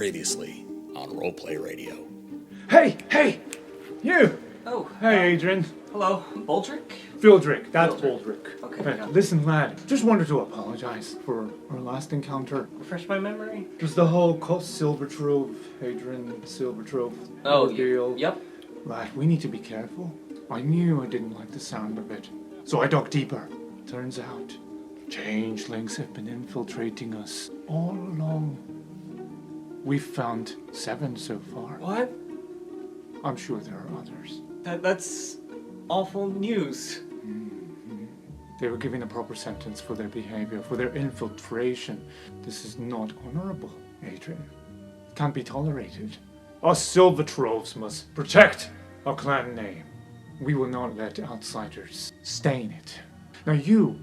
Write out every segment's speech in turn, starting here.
Previously on Roleplay Radio. Hey! You! Oh. Hey, Adrian. Hello, Baldrick? Fieldrick, that's Baldrick. Okay. Hey, listen, lad, just wanted to apologize for our last encounter. Refresh my memory? Just the whole Silver Trove, Adrian Silver Trove ordeal. Yep. Lad, we need to be careful. I knew I didn't like the sound of it, so I dug deeper. Turns out, changelings have been infiltrating us all along. We've found 7 so far. What? I'm sure there are others. That's awful news. Mm-hmm. They were given a proper sentence for their behavior, for their infiltration. This is not honorable, Adrian. It can't be tolerated. Us Silver Troves must protect our clan name. We will not let outsiders stain it. Now you,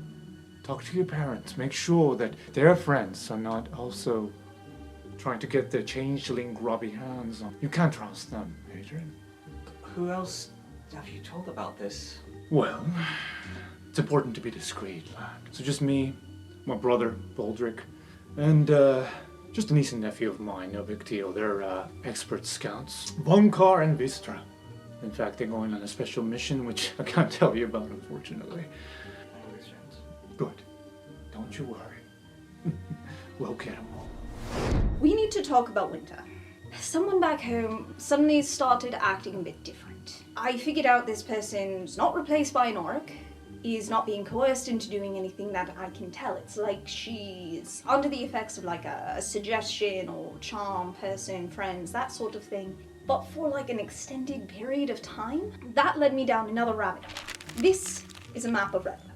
talk to your parents. Make sure that their friends are not also trying to get their changeling grubby hands on. You can't trust them, Adrian. Who else have you told about this? Well, it's important to be discreet, lad. So just me, my brother, Baldrick, and just a niece and nephew of mine, no big deal. They're expert scouts. Vonkar and Vistra. In fact, they're going on a special mission, which I can't tell you about, unfortunately. I understand. Good. Don't you worry. We'll get them all. We need to talk about Winter. Someone back home suddenly started acting a bit different. I figured out this person's not replaced by an orc, is not being coerced into doing anything that I can tell. It's like she's under the effects of like a suggestion or charm, person, friends, that sort of thing. But for like an extended period of time, that led me down another rabbit hole. This is a map of Redfell.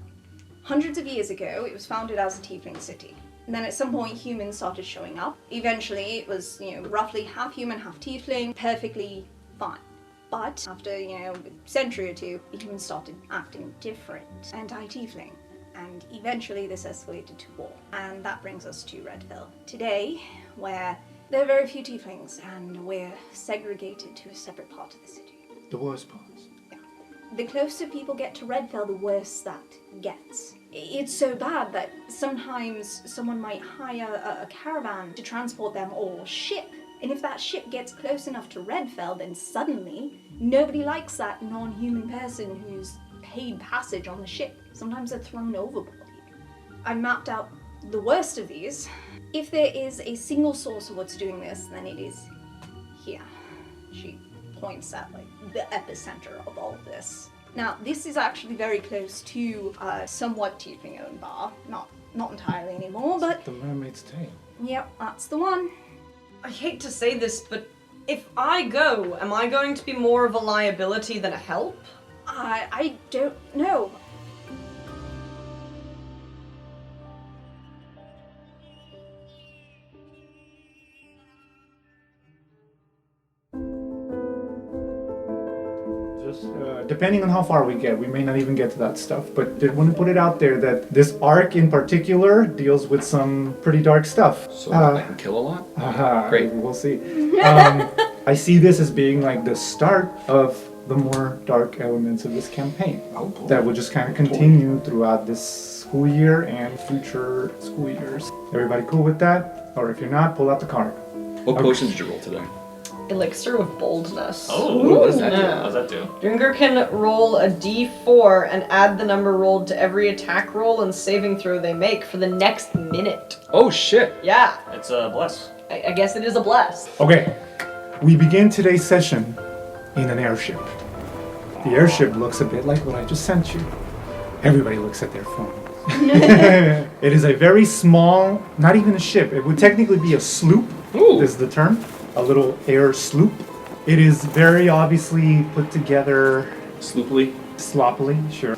Hundreds of years ago, it was founded as a tiefling city. And then at some point, humans started showing up. Eventually, it was, roughly half human, half tiefling, perfectly fine. But after, a century or two, the humans started acting different, anti-tiefling. And eventually, this escalated to war. And that brings us to Redfell today, where there are very few tieflings, and we're segregated to a separate part of the city. The worst parts. Yeah. The closer people get to Redfell, the worse that gets. It's so bad that sometimes someone might hire a caravan to transport them or ship. And if that ship gets close enough to Redfell, then suddenly nobody likes that non-human person who's paid passage on the ship. Sometimes they're thrown overboard. I mapped out the worst of these. If there is a single source of what's doing this, then it is here. She points at the epicenter of all of this. Now, this is actually very close to a somewhat tiefling-owned bar. Not entirely anymore, but... The Mermaid's Tale. Yep, that's the one. I hate to say this, but if I go, am I going to be more of a liability than a help? I don't know. Depending on how far we get, we may not even get to that stuff, but did want to put it out there that this arc in particular deals with some pretty dark stuff. So I can kill a lot? Great. We'll see. I see this as being like the start of the more dark elements of this campaign. Oh, boy. That will just kind of continue throughout this school year and future school years. Everybody cool with that? Or if you're not, pull out the card. What potion did you roll today? Elixir of Boldness. Oh, what does that do? How does that do? Drinker can roll a d4 and add the number rolled to every attack roll and saving throw they make for the next minute. Oh, shit. Yeah, It's a bless. I guess it is a bless. Okay, we begin today's session in an airship. The airship looks a bit like what I just sent you. Everybody looks at their phone. It is a very small, not even a ship. It would technically be a sloop. Ooh. Is the term. A little air sloop. It is very obviously put together. Sloopily? Sloppily, sure.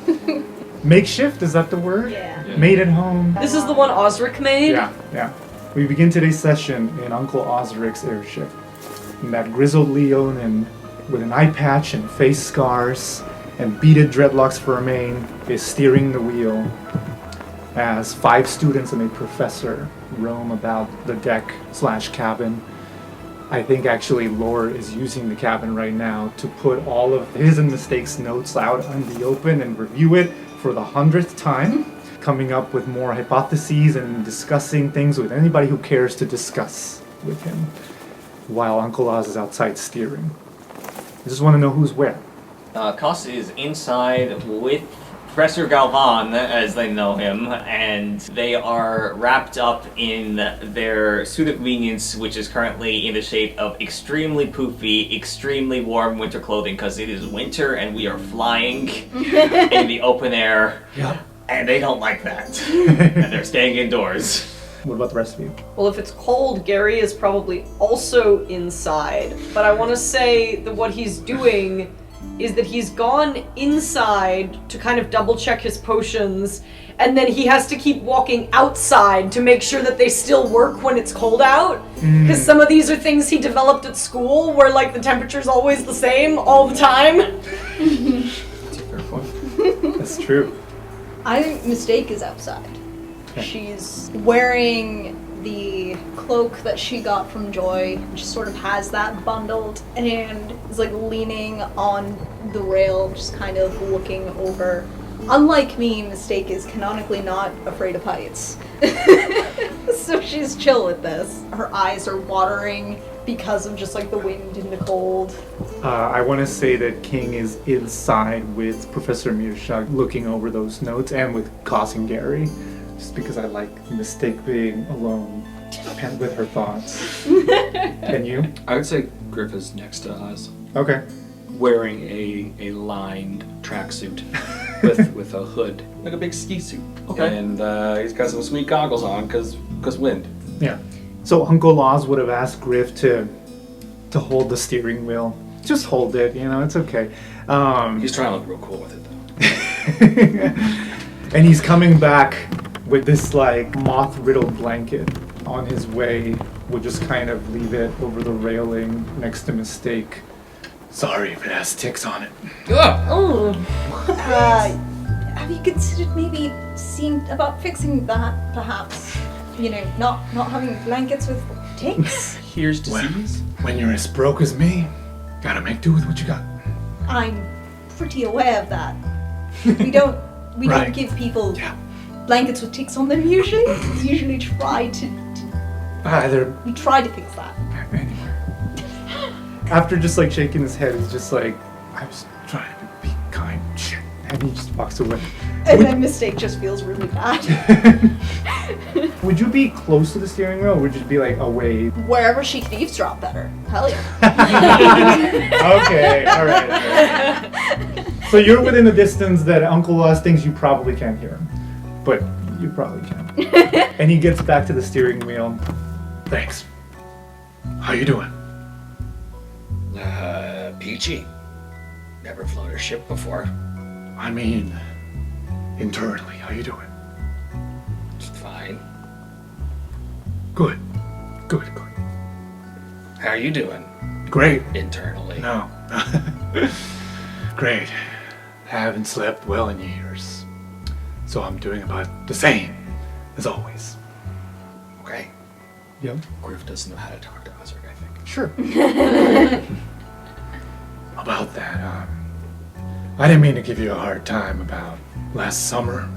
Makeshift, is that the word? Yeah. Made at home. This is the one Osric made? Yeah. We begin today's session in Uncle Osric's airship. And that grizzled Leonin with an eye patch and face scars and beaded dreadlocks for a mane is steering the wheel as 5 students and a professor roam about the deck/cabin. I think actually Lore is using the cabin right now to put all of his and mistakes notes out in the open and review it for the 100th time, coming up with more hypotheses and discussing things with anybody who cares to discuss with him. while Uncle Oz is outside steering. I just want to know who's where. Cost is inside with Professor Galvan, as they know him, and they are wrapped up in their suit of convenience, which is currently in the shape of extremely poofy, extremely warm winter clothing, because it is winter and we are flying in the open air, and they don't like that. And they're staying indoors. What about the rest of you? Well, if it's cold, Gary is probably also inside. But I want to say that what he's doing is that he's gone inside to kind of double check his potions, and then he has to keep walking outside to make sure that they still work when it's cold out. Because some of these are things he developed at school where like the temperature's always the same all the time. That's a fair point. That's true. I think Mistake is outside. Okay. She's wearing the cloak that she got from Joy, and she sort of has that bundled and is like leaning on the rail, just kind of looking over. Unlike me, Mistake is canonically not afraid of heights. So she's chill with this. Her eyes are watering because of just like the wind and the cold. I want to say that King is inside with Professor Mirsha looking over those notes and with Cos and Gary, just because I like Mistake being alone and with her thoughts. And you? I would say Griff is next to us, Okay. wearing a lined tracksuit with a hood, like a big ski suit. Okay. And he's got some sweet goggles on because wind. Yeah. So Uncle Oz would have asked Griff to hold the steering wheel. Just hold it, it's okay. He's trying to look real cool with it though. And he's coming back with this like moth-riddled blanket on his way. We'll just kind of leave it over the railing next to Mistake. Sorry if it has ticks on it. Oh. Have you considered maybe seeing about fixing that, perhaps? Not having blankets with ticks? Here's disease. When you're as broke as me, gotta make do with what you got. I'm pretty aware of that. We don't Right. give people Yeah. blankets with ticks on them usually. We usually try to fix that. Anyway. After just like shaking his head, he's just like, I was trying to be kind. Shit. And he just walks away. And then Mistake just feels really bad. Would you be close to the steering wheel, or would you be like away? Wherever she can eavesdrop better. Hell yeah. Okay, alright. So you're within a distance that Uncle Oz thinks you probably can't hear him. But you probably can. And he gets back to the steering wheel. Thanks. How you doing? Peachy. Never flown a ship before. I mean, internally, how you doing? Just fine. Good. How are you doing Great. internally? No. Great. Haven't slept well in years. So I'm doing about the same as always. Okay. Yep. Griff doesn't know how to talk to Ozark, I think. Sure. About that, I didn't mean to give you a hard time about last summer,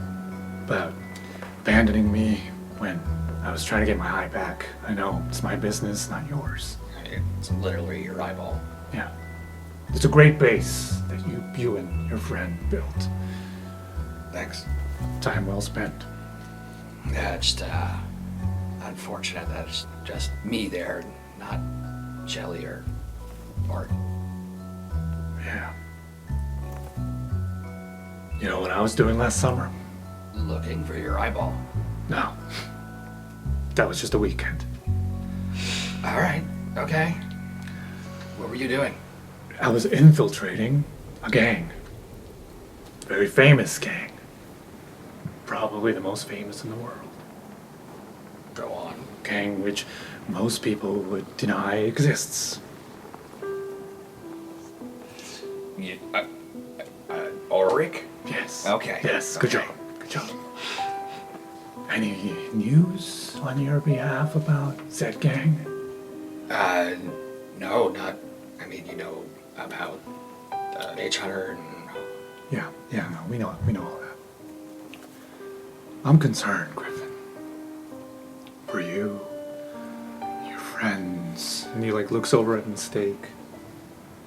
about abandoning me when I was trying to get my eye back. I know, it's my business, not yours. It's literally your eyeball. Yeah. It's a great base that you and your friend built. Thanks. Time well spent. Yeah, it's just unfortunate that it's just me there, not Shelly or Bart. Yeah. You know what I was doing last summer? Looking for your eyeball. No. That was just a weekend. All right. Okay. What were you doing? I was infiltrating a gang. Very famous gang. Probably the most famous in the world. Go on. Gang which most people would deny exists. You, Ulrich? Yes. Okay. Yes, good Okay. job. Good job. Any news on your behalf about said gang? No, not. I mean, you know about Mage Hunter and. Yeah, no, we know all that. I'm concerned, Griffin. For you, your friends, And he like looks over at Mistake.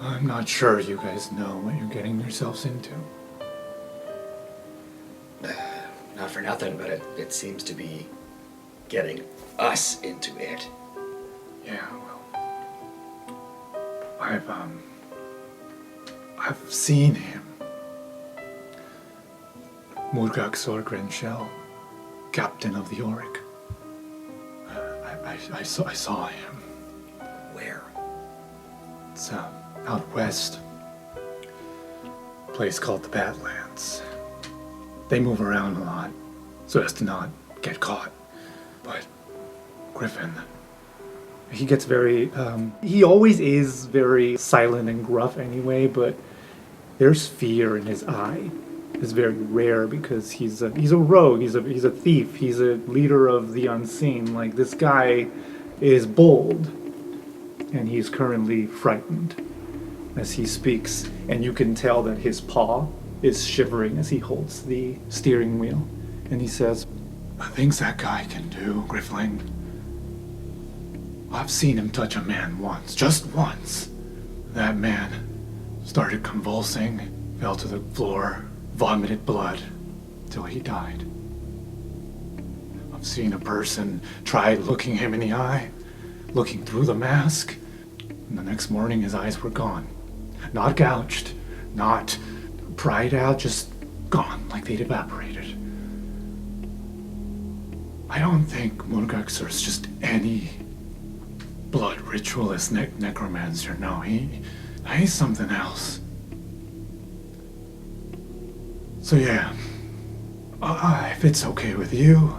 I'm not sure you guys know what you're getting yourselves into. Not for nothing, but it seems to be getting us into it. Yeah, well, I've seen him. Murgak Sorgrenshell, captain of the Auric. I saw him. Where? It's out west. A place called the Badlands. They move around a lot, so as to not get caught. But Griffin, he gets very, he always is very silent and gruff anyway, but there's fear in his eye. It's very rare because he's a rogue, he's a thief, he's a leader of the unseen. Like, this guy is bold, and he's currently frightened as he speaks, and you can tell that his paw is shivering as he holds the steering wheel, and he says, "The things that guy can do, Griffling, I've seen him touch a man once, just once. That man started convulsing, fell to the floor, vomited blood, till he died. I've seen a person try looking him in the eye, looking through the mask, and the next morning his eyes were gone. Not gouged, not pried out, just gone, like they'd evaporated. I don't think Murgaxer's just any blood ritualist necromancer. No, he's something else. So yeah, if it's okay with you,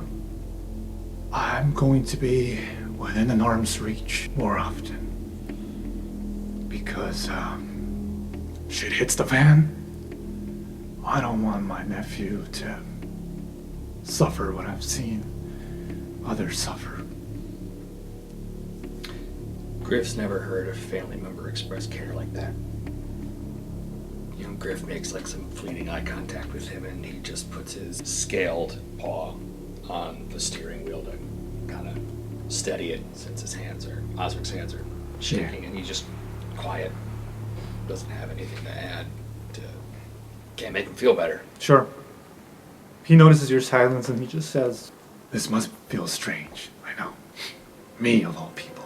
I'm going to be within an arm's reach more often. Because, shit hits the fan, I don't want my nephew to suffer what I've seen others suffer." Griff's never heard a family member express care like that. You know, Griff makes like some fleeting eye contact with him, and he just puts his scaled paw on the steering wheel to kind of steady it, since Osric's hands are shaking, and he's just quiet. Doesn't have anything to add. Can't make him feel better. Sure. He notices your silence and he just says, "This must feel strange, I know. Me, of all people.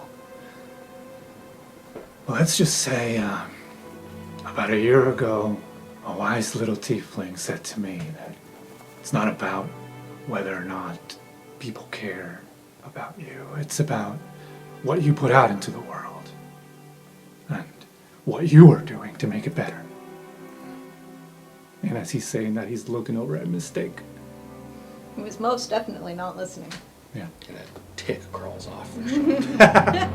Well, let's just say, about a year ago, a wise little tiefling said to me that it's not about whether or not people care about you. It's about what you put out into the world and what you are doing to make it better." And as he's saying that, he's looking over at Mistake. He was most definitely not listening. Yeah. And a tick crawls off their shoulder.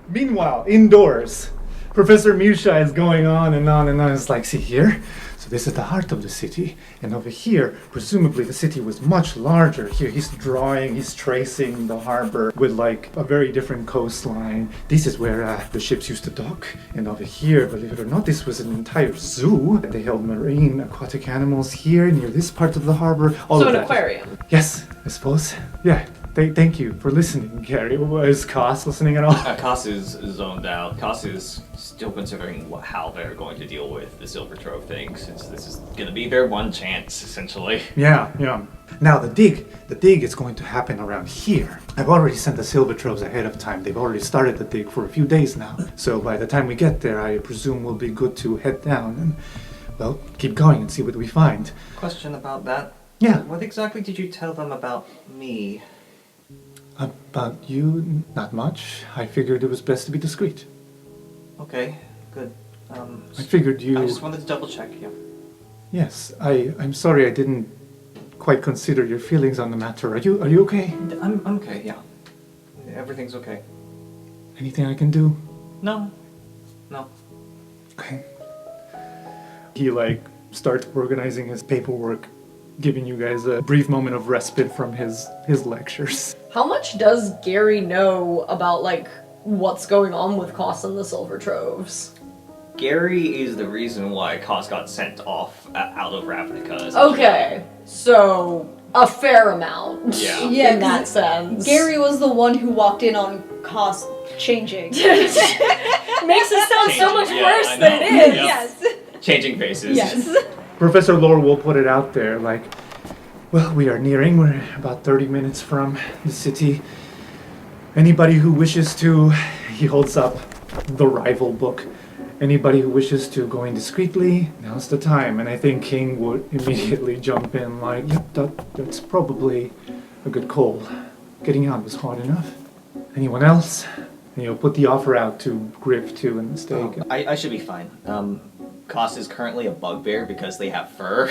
Meanwhile, indoors, Professor Musha is going on and on and on. It's like, see here? So this is the heart of the city. And over here, presumably the city was much larger. Here he's tracing the harbor with like a very different coastline. This is where the ships used to dock. And over here, believe it or not, this was an entire zoo. They held marine aquatic animals here near this part of the harbor. All So of an that. aquarium. Yes, I suppose. Yeah. Thank you for listening, Gary. Is Koss listening at all? Koss is zoned out. Koss is still considering how they're going to deal with the Silver Trove thing, since this is going to be their one chance, essentially. Yeah. Now the dig is going to happen around here. I've already sent the Silver Troves ahead of time. They've already started the dig for a few days now. So by the time we get there, I presume we'll be good to head down and, well, keep going and see what we find. Question about that. Yeah. What exactly did you tell them about me? About you, not much. I figured it was best to be discreet. Okay, good. I figured you... I just wanted to double check, yeah. Yes, I'm sorry I didn't quite consider your feelings on the matter. Are you okay? I'm okay, yeah. Everything's okay. Anything I can do? No. Okay. He starts organizing his paperwork, giving you guys a brief moment of respite from his lectures. How much does Gary know about, what's going on with Koss and the Silver Troves? Gary is the reason why Koss got sent off out of Ravnica. Okay, so a fair amount. Yeah. Yeah, in that sense. Gary was the one who walked in on cost changing. Makes it sound so much Yeah, worse I than know. it is. Yep. Yes. Changing faces. Yes. Professor Lore will put it out there like, well, we're about 30 minutes from the city. Anybody who wishes to, he holds up the rival book. Anybody who wishes to go in discreetly, now's the time. And I think King would immediately jump in like, yep, that's probably a good call. Getting out was hard enough. Anyone else? And you'll put the offer out to Griff too and Mistake. I should be fine. Koss is currently a bugbear because they have fur,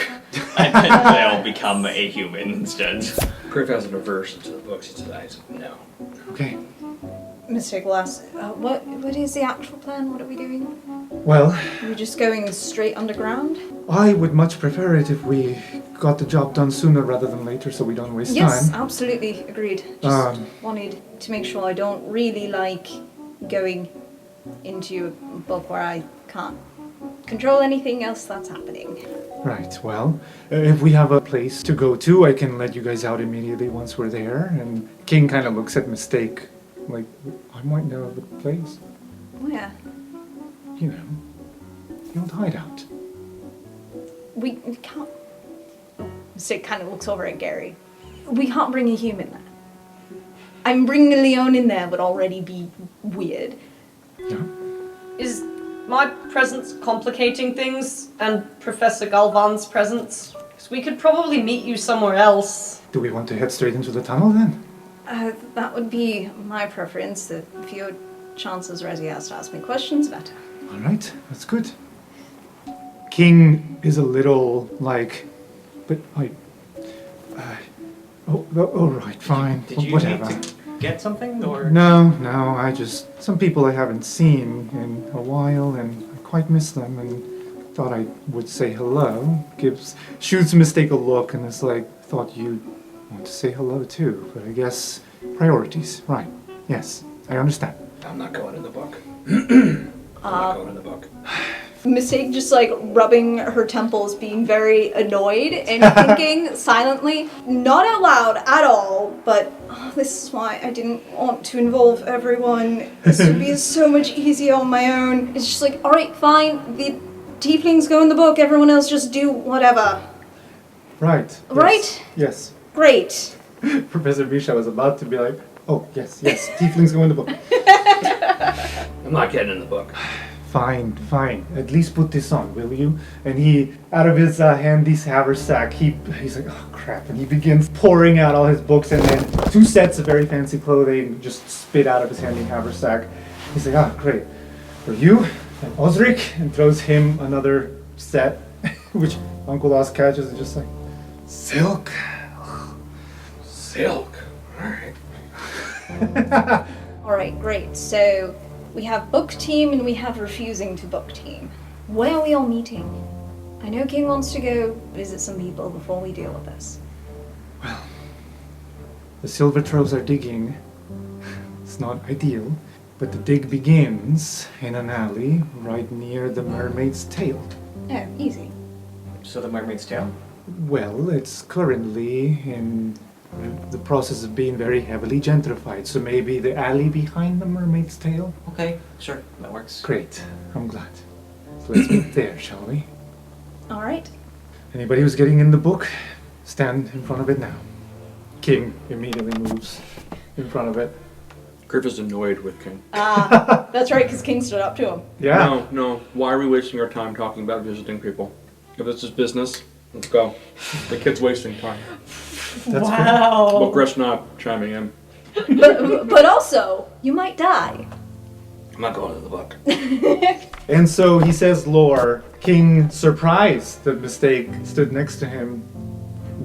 and then they'll become a human instead. Griff has an aversion to the books. He says, no. Okay. Mistake will ask, what is the actual plan? What are we doing? Well, Are we just going straight underground? I would much prefer it if we got the job done sooner rather than later so we don't waste Yes, time. absolutely. Agreed. Just wanted to make sure I don't really like going into a book where I can't control anything else that's happening. Right, well, if we have a place to go to, I can let you guys out immediately once we're there. And King kind of looks at Mistake like, I might know the place. Where? You know, the old hideout. We can't... Mistake kind of looks over at Gary. We can't bring a human there. I'm bringing a Leon in there would already be weird. Yeah. Is my presence complicating things, and Professor Galvan's presence? Because we could probably meet you somewhere else. Do we want to head straight into the tunnel then? That would be my preference. The fewer chances Resi has to ask me questions, better. All right, that's good. King is a little like, but all right, fine, Did you whatever. need to get something, or? No, some people I haven't seen in a while, and I quite miss them, and thought I would say hello. Shoots Mistake a look, and is like, thought you'd want to say hello too, but I guess priorities, right? Yes, I understand. I'm not going in the book. I'm not going in the book. Mistake just like rubbing her temples, being very annoyed and thinking silently, not out loud at all, but this is why I didn't want to involve everyone. This would be so much easier on my own. It's just like, alright, fine, the tieflings go in the book, everyone else just do whatever. Right. Right? Yes. Great. Professor Bisha was about to be like, oh, yes, tieflings go in the book. I'm not getting in the book. Fine. At least put this on, will you? And he, out of his handy haversack, he's like, oh crap, and he begins pouring out all his books, and then 2 sets of very fancy clothing just spit out of his handy haversack. He's like, great. For you, and Osric, and throws him another set, which Uncle Oz catches and just like, silk. Silk. Alright. Alright, great. So we have book team and we have refusing to book team. Where are we all meeting? I know King wants to go visit some people before we deal with this. Well, the silver trolls are digging. It's not ideal, but the dig begins in an alley right near the mermaid's tail. Oh, easy. So the mermaid's tail? Well, it's currently in the process of being very heavily gentrified, so maybe the alley behind the mermaid's tail? Okay, sure, that works. Great, I'm glad. So let's meet there, shall we? Alright. Anybody who's getting in the book, stand in front of it now. King immediately moves in front of it. Griff is annoyed with King. That's right, because King stood up to him. Yeah. No. Why are we wasting our time talking about visiting people? If this is business, let's go. The kid's wasting time. That's But Griff's not chiming in. But also, you might die. I'm not going in the book. And so he says lore. King, surprised that Mistake stood next to him,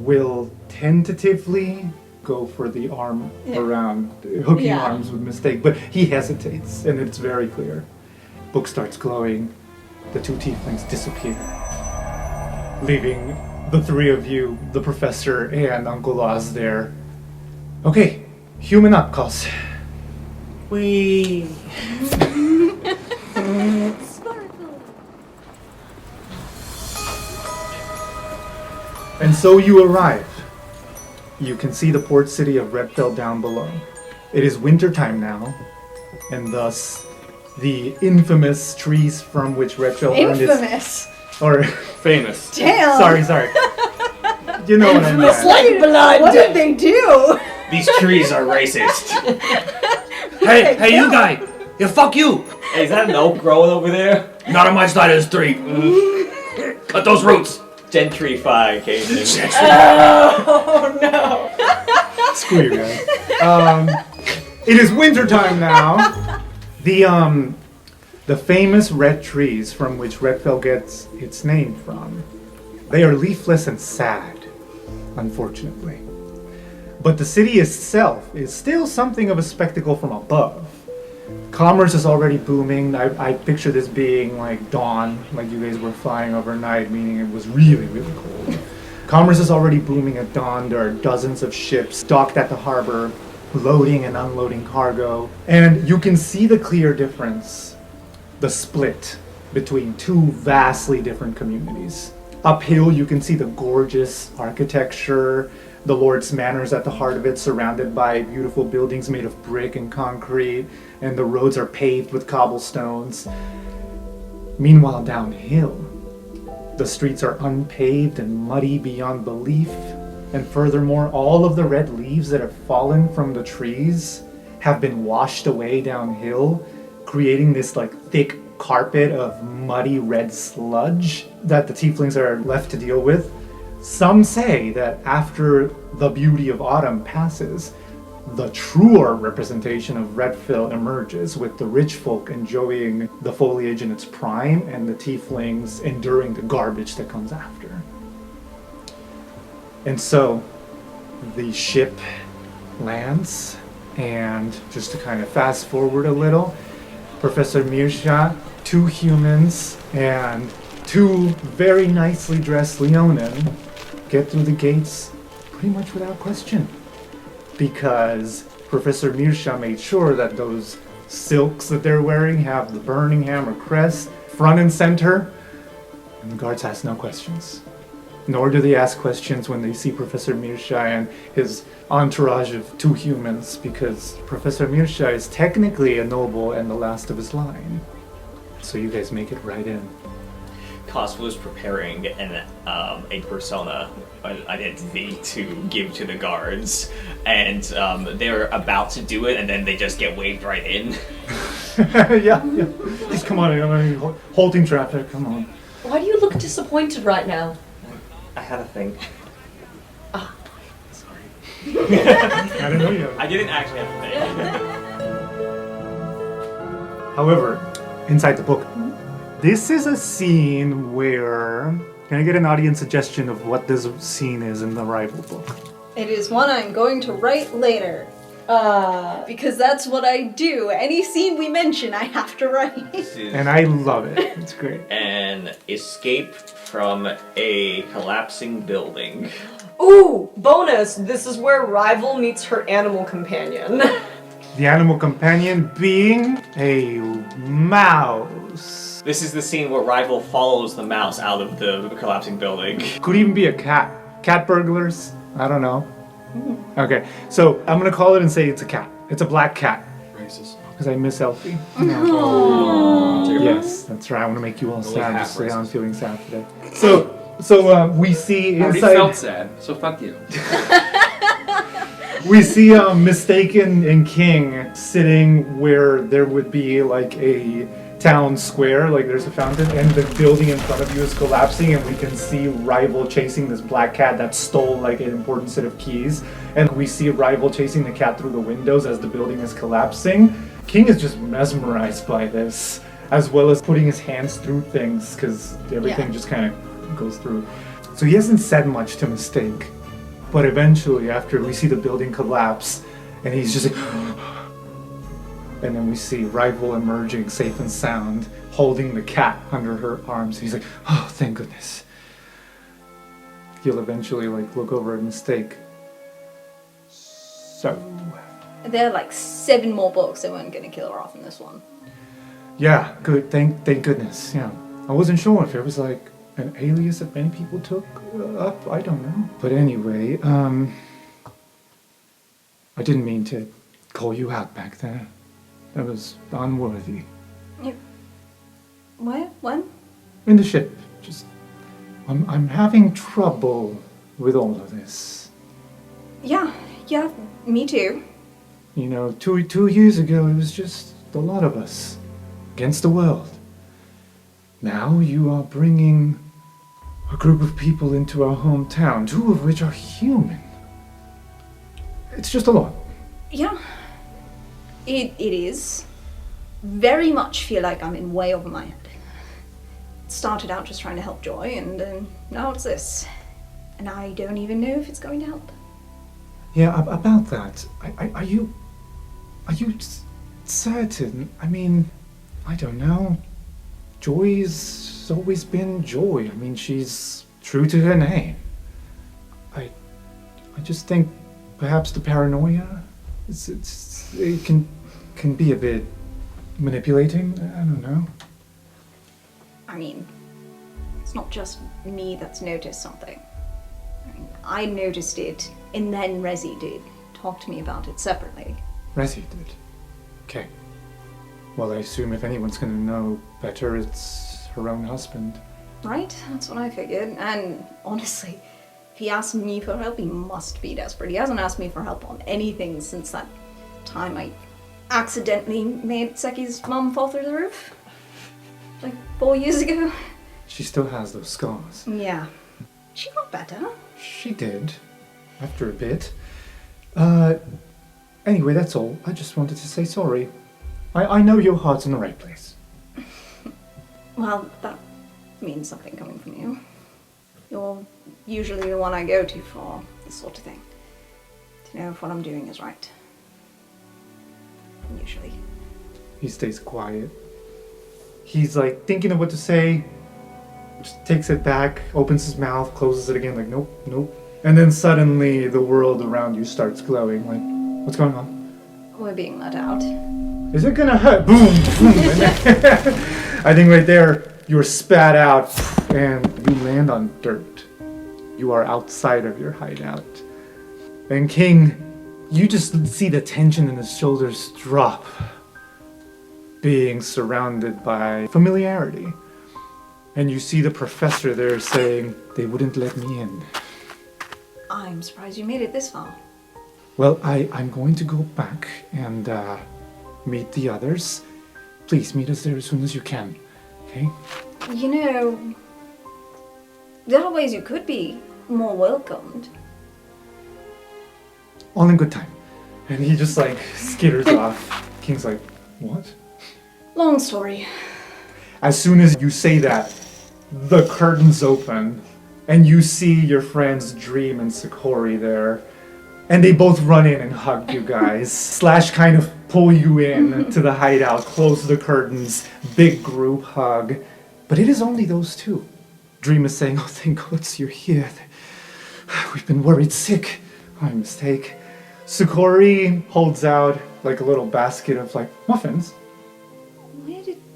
will tentatively go for the arm around, hooking arms with Mistake, but he hesitates, and it's very clear. Book starts glowing. The 2 tieflings disappear, leaving the 3 of you, the professor and Uncle Oz there. Okay, human up, Cos. We. And so you arrive you can see the port city of Redfell down below. It is wintertime now, and thus the infamous trees from which Redfell earned its... Infamous. Or, Famous. Damn. sorry. You know what I mean. Like blood. What did they do? These trees are racist. Hey, you guy! Yeah, fuck you! Hey, is that an oak growing over there? Not on my side of the street. Cut those roots. Gentrification. Oh no. Screw you guys. It is wintertime now. The famous red trees from which Redfell gets its name from, they are leafless and sad, unfortunately. But the city itself is still something of a spectacle from above. Commerce is already booming. I picture this being like dawn, like you guys were flying overnight, meaning it was really, really cold. Commerce is already booming at dawn. There are dozens of ships docked at the harbor, loading and unloading cargo. And you can see the clear difference, the split between two vastly different communities. Uphill, you can see the gorgeous architecture, the Lord's Manor at the heart of it, surrounded by beautiful buildings made of brick and concrete, and the roads are paved with cobblestones. Meanwhile, downhill, the streets are unpaved and muddy beyond belief, and furthermore, all of the red leaves that have fallen from the trees have been washed away downhill, creating this like thick carpet of muddy red sludge that the tieflings are left to deal with. Some say that after the beauty of autumn passes, the truer representation of Redfell emerges, with the rich folk enjoying the foliage in its prime and the tieflings enduring the garbage that comes after. And so the ship lands, and just to kind of fast forward a little, Professor Mirsha, 2 humans, and 2 very nicely dressed Leonin get through the gates pretty much without question, because Professor Mirsha made sure that those silks that they're wearing have the burning hammer crest front and center, and the guards ask no questions. Nor do they ask questions when they see Professor Mirsha and his entourage of 2 humans, because Professor Mirsha is technically a noble and the last of his line. So you guys make it right in. Cos was preparing a persona, an identity to give to the guards, and they're about to do it, and then they just get waved right in. yeah. Just come on, I'm halting traffic, come on. Why do you look disappointed right now? I had a thing. Sorry. I didn't know you had I didn't actually have a thing. However, inside the book, this is a scene where... Can I get an audience suggestion of what this scene is in the rival book? It is one I'm going to write later. Because that's what I do. Any scene we mention, I have to write. And I love it. It's great. An escape from a collapsing building. Ooh, bonus! This is where Rival meets her animal companion. The animal companion being a mouse. This is the scene where Rival follows the mouse out of the collapsing building. Could even be a cat. Cat burglars? I don't know. Okay, so I'm gonna call it and say it's a cat. It's a black cat. Racist. Because I miss Elfie. Yes, that's right. I want to make you all sad. Just say I'm feeling sad today. So we see I already inside. felt sad, so fuck you. We see Mistaken and King sitting where there would be like a town square, like there's a fountain, and the building in front of you is collapsing, and we can see Rival chasing this black cat that stole like an important set of keys, and we see Rival chasing the cat through the windows as the building is collapsing. King is just mesmerized by this, as well as putting his hands through things, because everything just kind of goes through. So he hasn't said much to Mistake, but eventually after we see the building collapse, and he's just like and then we see Rival emerging safe and sound, holding the cat under her arms. He's like, oh, thank goodness. He'll eventually like look over at Mistake. So... There are like 7 more books. They weren't going to kill her off in this one. Yeah, good. Thank goodness. Yeah, I wasn't sure if it was like an alias that many people took up. I don't know. But anyway, I didn't mean to call you out back there. That was unworthy. Where? When? In the ship. Just, I'm having trouble with all of this. Yeah, me too. You know, two years ago, it was just the lot of us against the world. Now you are bringing a group of people into our hometown, 2 of which are human. It's just a lot. Yeah, it is. Very much feel like I'm in way over my head. Started out just trying to help Joy, and now it's this. And I don't even know if it's going to help. Yeah, about that, are you certain? I mean, I don't know. Joy's always been Joy. I mean, she's true to her name. I just think perhaps the paranoia, it can be a bit manipulating. I don't know. I mean, it's not just me that's noticed something. I noticed it, and then Resi did. Talk to me about it separately. Resi did? Okay. Well, I assume if anyone's gonna know better, it's her own husband. Right? That's what I figured. And honestly, if he asked me for help, he must be desperate. He hasn't asked me for help on anything since that time I accidentally made Seki's mum fall through the roof. Like 4 years ago. She still has those scars. Yeah. She got better. She did. After a bit. Anyway, that's all. I just wanted to say sorry. I know your heart's in the right place. Well, that means something coming from you. You're usually the one I go to for this sort of thing. To know if what I'm doing is right. Usually. He stays quiet. He's like thinking of what to say, just takes it back, opens his mouth, closes it again, like nope. And then suddenly the world around you starts glowing, like, what's going on? We're being let out. Is it gonna hurt? Boom! Boom. I think right there, you're spat out, and you land on dirt. You are outside of your hideout. And King, you just see the tension in his shoulders drop, being surrounded by familiarity. And you see the professor there saying, they wouldn't let me in. I'm surprised you made it this far. Well, I'm going to go back and meet the others. Please meet us there as soon as you can, okay? You know, there are ways you could be more welcomed. All in good time. And he just like skitters off. King's like, what? Long story. As soon as you say that, the curtains open and you see your friends Dream and Sakori there. And they both run in and hug you guys. Slash kind of pull you in to the hideout, close the curtains, big group hug. But it is only those two. Dream is saying, oh, thank God you're here. We've been worried sick. My mistake. Sakori holds out like a little basket of like muffins.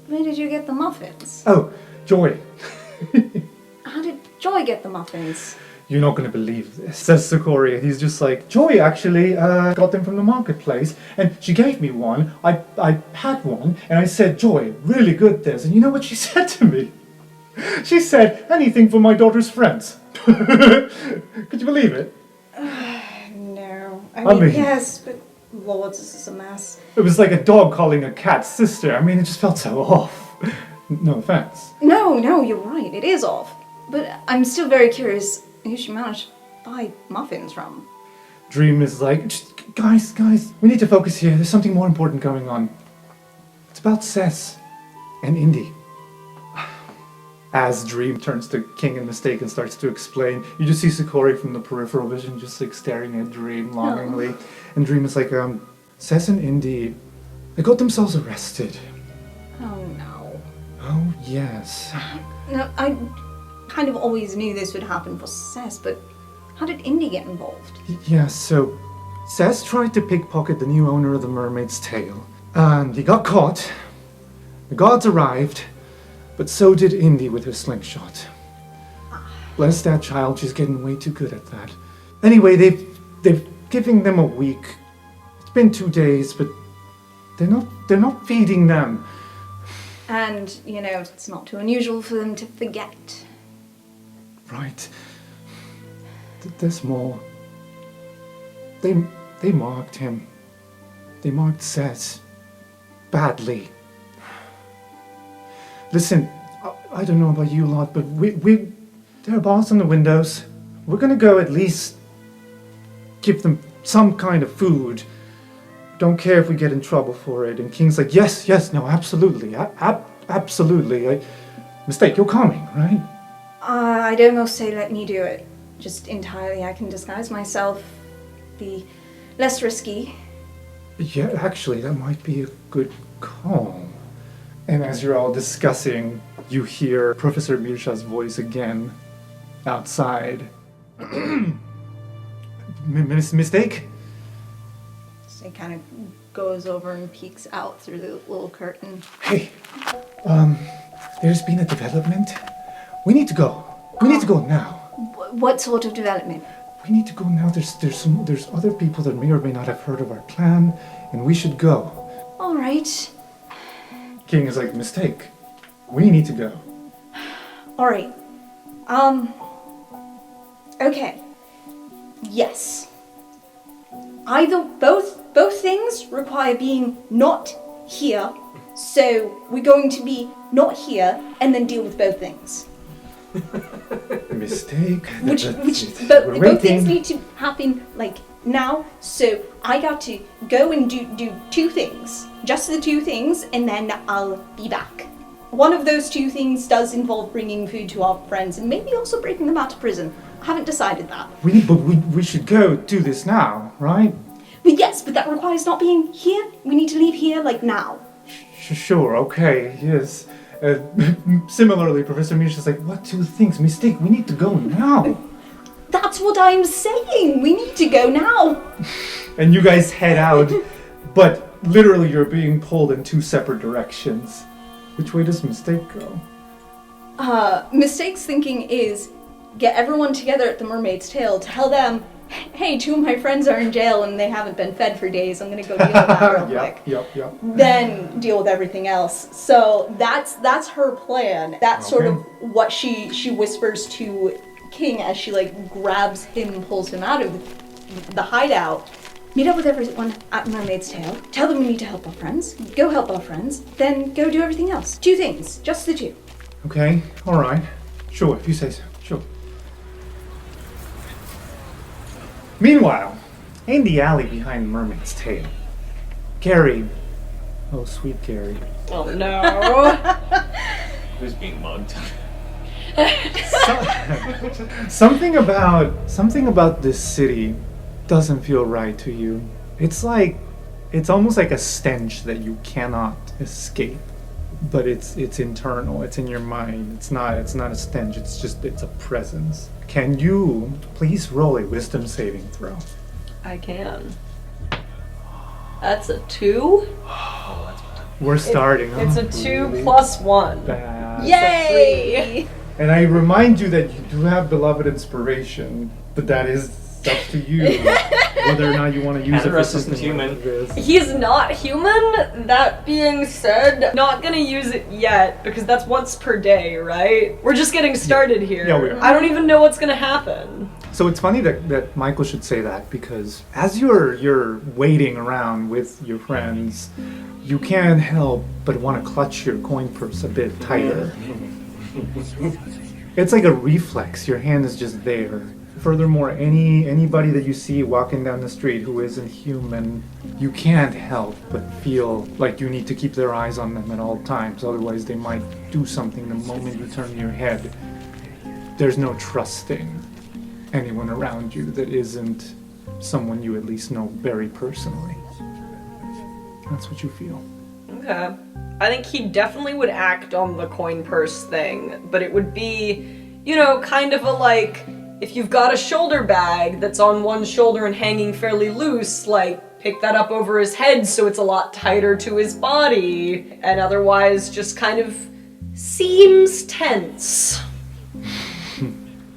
Where did you get the muffins? Oh, Joy. How did Joy get the muffins? You're not going to believe this, says Sakori. He's just like, Joy actually got them from the marketplace, and she gave me one. I had one, and I said, Joy, really good this. And you know what she said to me? She said, anything for my daughter's friends. Could you believe it? No. I mean, yes, but Lord, this is a mess. It was like a dog calling a cat sister. I mean, it just felt so off. No offense. No, you're right. It is off. But I'm still very curious who she managed to buy muffins from. Dream is like, guys, we need to focus here. There's something more important going on. It's about Cess and Indy. As Dream turns to King and Mistake and starts to explain, you just see Sakori from the peripheral vision just like staring at Dream longingly. Oh. And Dream is like, Cess and Indy, they got themselves arrested. Oh no. Oh yes. No, I kind of always knew this would happen for Cess, but how did Indy get involved? Yeah, so Cess tried to pickpocket the new owner of the Mermaid's Tail, and he got caught. The guards arrived, but so did Indy with her slingshot. Bless that child, she's getting way too good at that. Anyway, they've given them a week been 2 days, but they're not feeding them. And, it's not too unusual for them to forget. Right. There's more. They mocked him. They mocked Seth. Badly. Listen, I don't know about you lot, but there are bars on the windows. We're gonna go at least give them some kind of food. Don't care if we get in trouble for it. And King's like, yes, no, absolutely. Absolutely. Mistake, you're coming, right? I'd almost say let me do it. Just entirely. I can disguise myself. Be less risky. Yeah, actually, that might be a good call. And as you're all discussing, you hear Professor Mirsha's voice again outside. Mistake? So he kind of goes over and peeks out through the little curtain. Hey, there's been a development. We need to go. We need to go now. What sort of development? We need to go now. There's other people that may or may not have heard of our plan, and we should go. All right. King is like, Mistake. We need to go. All right. Okay. Yes. Either both things require being not here, so we're going to be not here and then deal with both things. Mistake. Both things need to happen now, so I got to go and do 2 things. Just the 2 things, and then I'll be back. One of those 2 things does involve bringing food to our friends and maybe also breaking them out of prison. I haven't decided that. We should go do this now, right? But yes, but that requires not being here. We need to leave here, now. Sure, okay, yes. Similarly, Professor Misha's like, what 2 things? Mistake, we need to go now. That's what I'm saying. We need to go now. And you guys head out, but literally you're being pulled in 2 separate directions. Which way does Mistake go? Mistake's thinking is get everyone together at the Mermaid's Tail, tell them, hey, 2 of my friends are in jail and they haven't been fed for days. I'm gonna go deal with that real quick. Yep. Then deal with everything else. So that's her plan. That's sort of what she whispers to King as she grabs him and pulls him out of the hideout. Meet up with everyone at Mermaid's Tail. Tell them we need to help our friends. Go help our friends. Then go do everything else. 2 things. Just the 2. Okay, alright. Sure, if you say so. Sure. Meanwhile, in the alley behind Mermaid's Tail, Gary. Oh, sweet Gary. Oh no. Who's being mugged? Something about this city doesn't feel right to you. It's almost like a stench that you cannot escape. But it's internal, it's in your mind. It's not a stench, it's a presence. Can you please roll a wisdom saving throw? I can. That's a 2. We're starting. It's a 2 plus 1. That's Yay! And I remind you that you do have beloved inspiration, but that is up to you whether or not you want to use it for something human. like this. He's not human. That being said, not gonna use it yet because that's once per day, right? We're just getting started here. Yeah, we are. I don't even know what's gonna happen. So it's funny that Michael should say that, because as you're waiting around with your friends, you can't help but want to clutch your coin purse a bit tighter. It's like a reflex. Your hand is just there. Furthermore, anybody that you see walking down the street who isn't human, you can't help but feel like you need to keep their eyes on them at all times. Otherwise, they might do something the moment you turn your head. There's no trusting anyone around you that isn't someone you at least know very personally. That's what you feel. Okay. I think he definitely would act on the coin purse thing, but it would be, kind of a if you've got a shoulder bag that's on one shoulder and hanging fairly loose, pick that up over his head so it's a lot tighter to his body, and otherwise just kind of seems tense.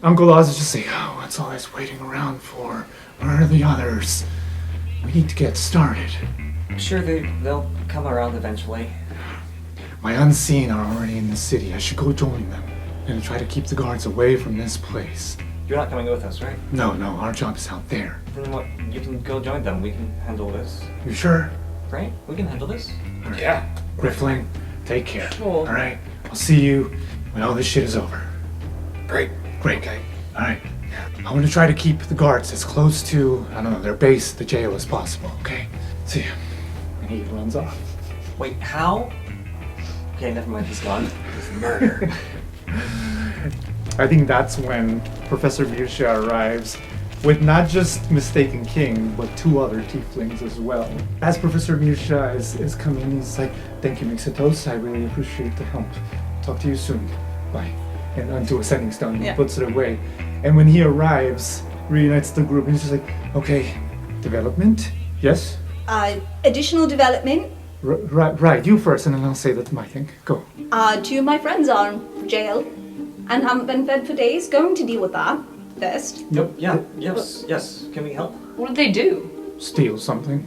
Uncle Oz is just saying, oh, that's all I was waiting around for. Where are the others? We need to get started. I'm sure they'll come around eventually. My unseen are already in the city. I should go join them and try to keep the guards away from this place. You're not coming with us, right? No, our job is out there. Then what? You can go join them. We can handle this. You sure? Right? We can handle this. Yeah. Griffling, take care. Sure. Alright? I'll see you when all this shit is over. Great. Great. Okay. Alright. I want to try to keep the guards as close to, their base, the jail, as possible, okay? See ya. And he runs off. Wait, how? Okay, never mind. He's gone. It's murder. I think that's when Professor Mirsha arrives with not just Mistaken King, but 2 other tieflings as well. As Professor Mirsha is coming, he's like, "Thank you, Mixatos. I really appreciate the help. Talk to you soon. Bye." And onto a sending stone, he puts it away. And when he arrives, reunites the group, and he's just like, "Okay, development? Yes? Additional development. Right, you first, and then I'll say that's my thing. Go." 2 of my friends are in jail and haven't been fed for days. Going to deal with that first. Yep. Yeah. Yes. Can we help? What did they do? Steal something.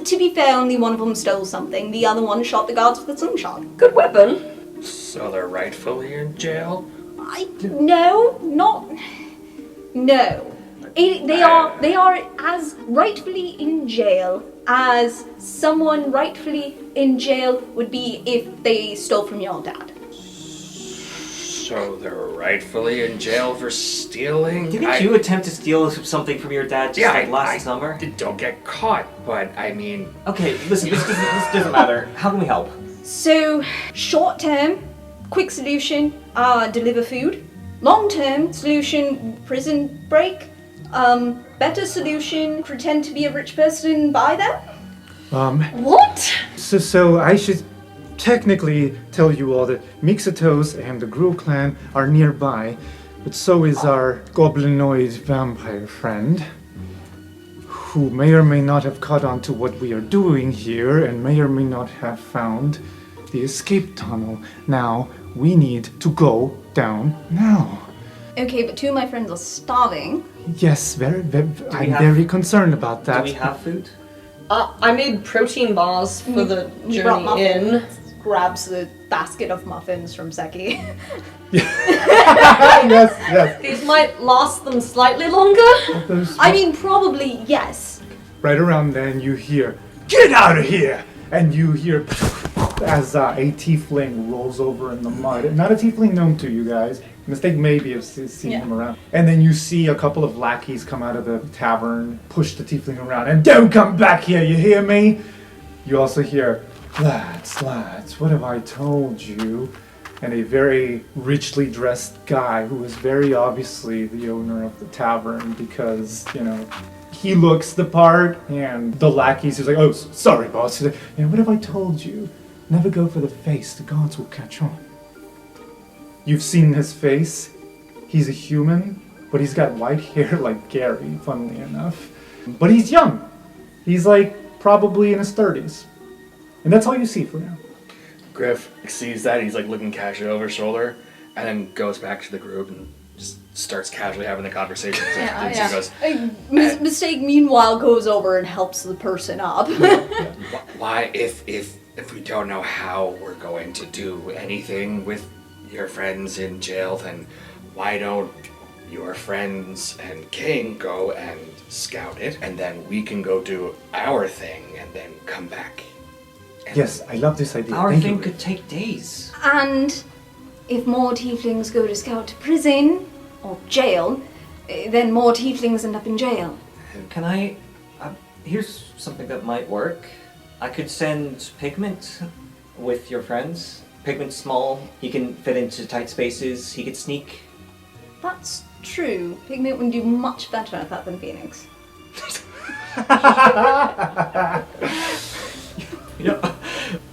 To be fair, only one of them stole something. The other one shot the guards with a slingshot. Good weapon. So they're rightfully in jail? No. They are as rightfully in jail as someone rightfully in jail would be if they stole from your dad. So they're rightfully in jail for stealing? Didn't you attempt to steal something from your dad just last summer? Don't get caught, but I mean... Okay, listen, this doesn't matter. How can we help? So, short term, quick solution, deliver food. Long term solution, prison break. Better solution, pretend to be a rich person and buy them. What? So I should technically tell you all that Mixatos and the Gruul clan are nearby, but so is our goblinoid vampire friend, who may or may not have caught on to what we are doing here and may or may not have found the escape tunnel. Now, we need to go down now. Okay, but 2 of my friends are starving. Yes, I'm very concerned about that. Do we have food? I made protein bars for the We brought journey in. muffins. Grabs the basket of muffins from Seki. Yes. These might last them slightly longer. I mean, probably yes. Right around then, you hear, "Get out of here!" And you hear as a tiefling rolls over in the mud. Not a tiefling known to you guys. Mistake maybe have seen him around. And then you see a couple of lackeys come out of the tavern, push the tiefling around, and "Don't come back here, you hear me?" You also hear, lads, what have I told you?" And a very richly dressed guy who is very obviously the owner of the tavern because, he looks the part, and the lackeys is like, "Oh, sorry, boss." He's like, "What have I told you? Never go for the face, the gods will catch on." You've seen his face. He's a human, but he's got white hair like Gary, funnily enough. But he's young. He's probably in his 30s. And that's all you see for now. Griff sees that, he's looking casually over his shoulder, and then goes back to the group and just starts casually having the conversation. So he goes, Mistake meanwhile goes over and helps the person up. "Why, if we don't know how we're going to do anything with your friends in jail, then why don't your friends and King go and scout it, and then we can go do our thing and then come back?" Yes, I love this idea. Our Thank thing you. could take days. And if more tieflings go to scout prison or jail, then more tieflings end up in jail. Can I... here's something that might work. I could send Pigment with your friends. Pigment's small, he can fit into tight spaces, he could sneak. That's true. Pigment would do much better at that than Phoenix. Yeah.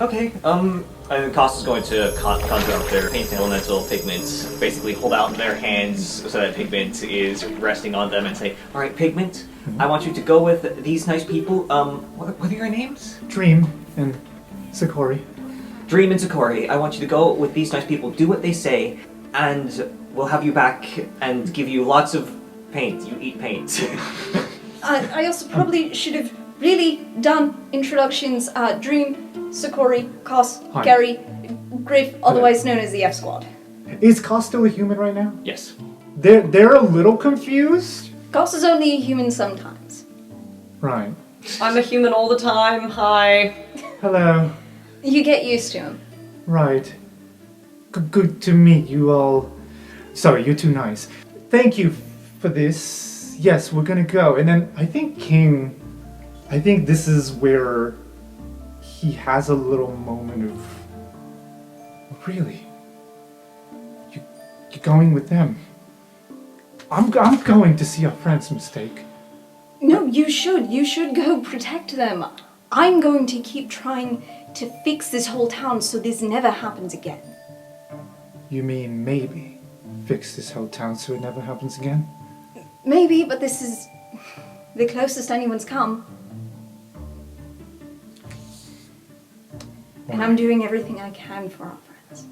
Okay. And Costa's going to conjure up their paint elemental Pigments, basically hold out their hands so that Pigment is resting on them and say, "All right, Pigment, I want you to go with these nice people. What are your names?" Dream and Sakori. Dream and Sakori, I want you to go with these nice people, do what they say, and we'll have you back and give you lots of paint. You eat paint. I also probably should have really done introductions. Dream, Sakori, Kos, Hi. Gary, Griff, otherwise known as the F Squad. Is Kos still a human right now? Yes. They're a little confused. Kos is only a human sometimes. Right. I'm a human all the time. Hi. Hello. You get used to him. Right. Good to meet you all. Sorry, you're too nice. Thank you for this. Yes, we're gonna go. And then I think this is where he has a little moment of, really? You're going with them? I'm going to see our friend's mistake. No, you should. You should go protect them. I'm going to keep trying to fix this whole town so this never happens again. You mean maybe fix this whole town so it never happens again? Maybe, but this is the closest anyone's come. And I'm doing everything I can for our friends.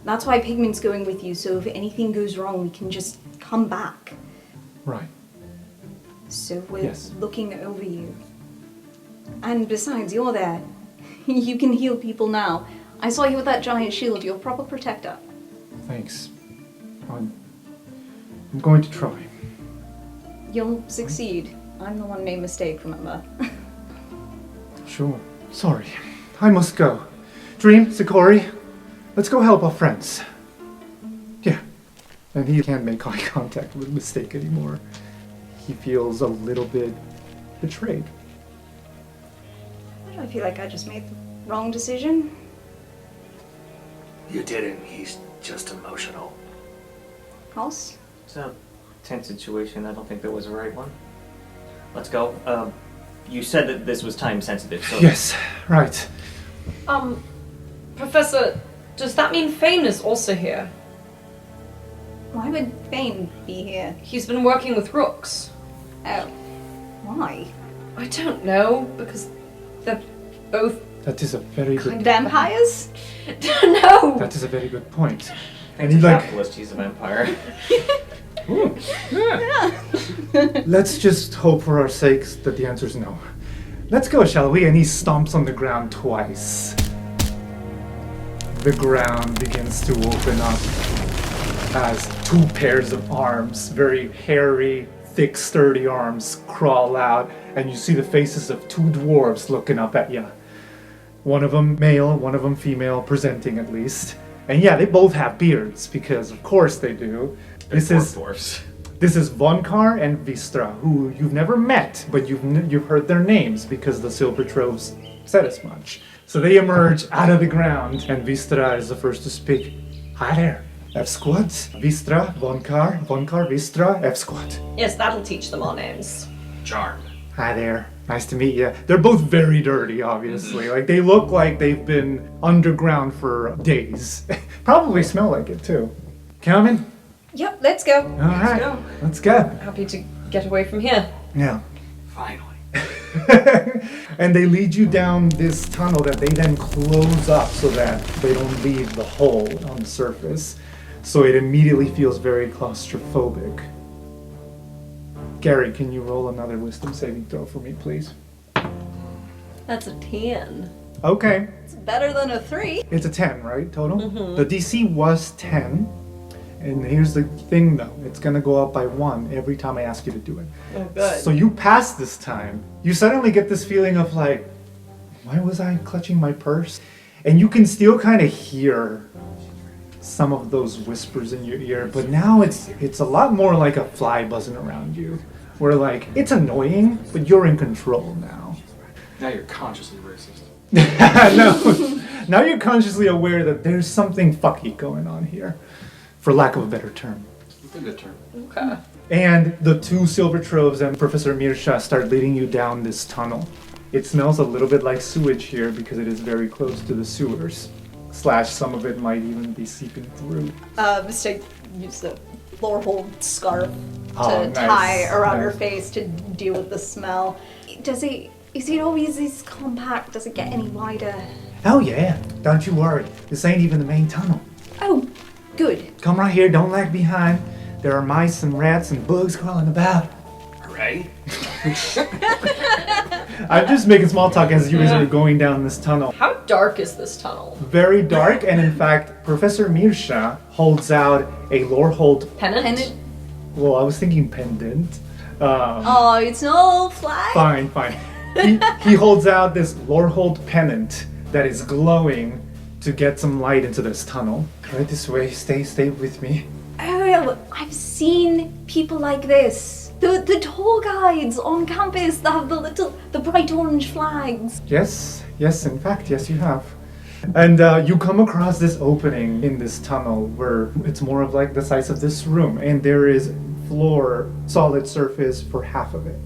That's why Pigment's going with you, so if anything goes wrong, we can just come back. Right. So we're Yes. looking over you. And besides, you're there. You can heal people now. I saw you with that giant shield. You're a proper protector. Thanks. I'm going to try. You'll succeed. I'm the one made mistake, remember? Sure. Sorry. I must go. Dream, Sakori, let's go help our friends. Yeah. And he can't make eye contact with Mistake anymore. He feels a little bit betrayed. I feel like I just made the wrong decision. You didn't. He's just emotional. Kos? It's a tense situation. I don't think there was a right one. Let's go. You said that this was time sensitive, so... Yes, right. Professor, does that mean Fane is also here? Why would Fane be here? He's been working with rooks. Oh. Why? I don't know, because they're both That is a very good. Vampires? no. That is a very good point. And He's he a like, capitalist, he's a vampire. ooh, yeah. Let's just hope for our sakes that the answer is no. Let's go, shall we? And he stomps on the ground twice. The ground begins to open up as two pairs of arms, very hairy, thick, sturdy arms, crawl out, and you see the faces of two dwarves looking up at you. One of them male, one of them female, presenting at least. And yeah, they both have beards, because of course they do. This is Vonkar and Vistra, who you've never met, but you've heard their names because the Silver Troves said as much. So they emerge out of the ground, and Vistra is the first to speak. Hi there, F-Squad. Vistra, Vonkar, Vistra, F-Squad. Yes, that'll teach them our names. Charmed. Hi there, nice to meet you. They're both very dirty, obviously. Like, they look like they've been underground for days. Probably smell like it, too. Coming? Yep, let's go. All right, let's go. Happy to get away from here. Yeah. Finally. And they lead you down this tunnel that they then close up so that they don't leave the hole on the surface. So it immediately feels very claustrophobic. Gary, can you roll another wisdom saving throw for me, please? That's a 10. Okay. It's better than a 3. It's a 10, right, total? The DC was 10. And here's the thing, though. It's going to go up by 1 every time I ask you to do it. Oh, good. So you pass this time. You suddenly get this feeling of like, why was I clutching my purse? And you can still kind of hear some of those whispers in your ear, but now it's a lot more like a fly buzzing around you. Where like, it's annoying, but you're in control now. Now you're consciously racist. No, now you're consciously aware that there's something fucky going on here, for lack of a better term. That's a good term. Okay. And the two Silver Troves and Professor Mirsha start leading you down this tunnel. It smells a little bit like sewage here because it is very close to the sewers. / some of it might even be seeping through. Mistake used the floor hold scarf Oh, to nice, tie around her nice. face to deal with the smell. Is it always this compact? Does it get any wider? Oh yeah, don't you worry. This ain't even the main tunnel. Oh, good. Come right here, don't lag behind. There are mice and rats and bugs crawling about. right? I'm just making small talk as you guys are going down this tunnel. How dark is this tunnel? Very dark, and in fact, Professor Mirsha holds out a Lorehold. Pennant? Well, I was thinking pendant. Oh, it's no flag. Fine. He holds out this Lorehold pennant that is glowing to get some light into this tunnel. Right this way. Stay with me. Oh, I've seen people like this. The tour guides on campus that have the bright orange flags. Yes, in fact, yes, you have. And you come across this opening in this tunnel where it's more of like the size of this room, and there is floor, solid surface for half of it.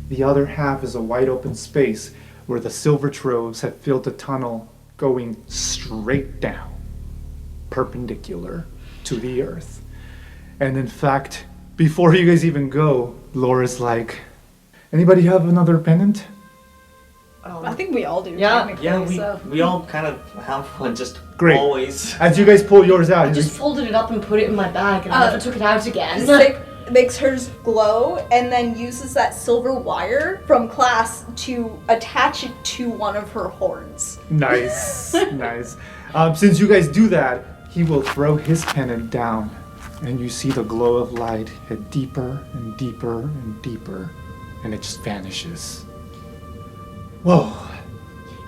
The other half is a wide open space where the silver troves have filled the tunnel going straight down, perpendicular to the earth. And in fact, before you guys even go, Laura's like, anybody have another pennant? I think we all do. Yeah, technically, so. we all kind of have one, just Great. always. As you guys pull yours out, I just folded it up and put it in my bag and I never took it out again. Stick makes hers glow and then uses that silver wire from class to attach it to one of her horns. Nice. Since you guys do that, he will throw his pennant down, and you see the glow of light get deeper and deeper and deeper, and it just vanishes. Whoa.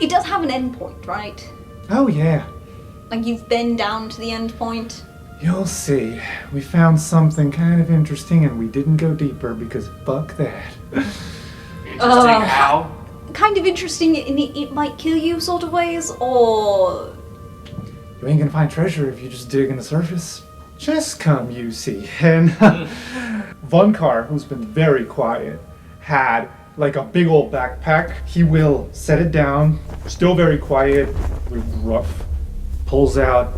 It does have an end point, right? Oh yeah. Like you've been down to the end point. You'll see. We found something kind of interesting, and we didn't go deeper because fuck that. Interesting how? Kind of interesting in it might kill you sort of ways, or... You ain't gonna find treasure if you just dig in the surface. Just come, you see. And Von Carr, who's been very quiet, had like a big old backpack. He will set it down, still very quiet, rough, pulls out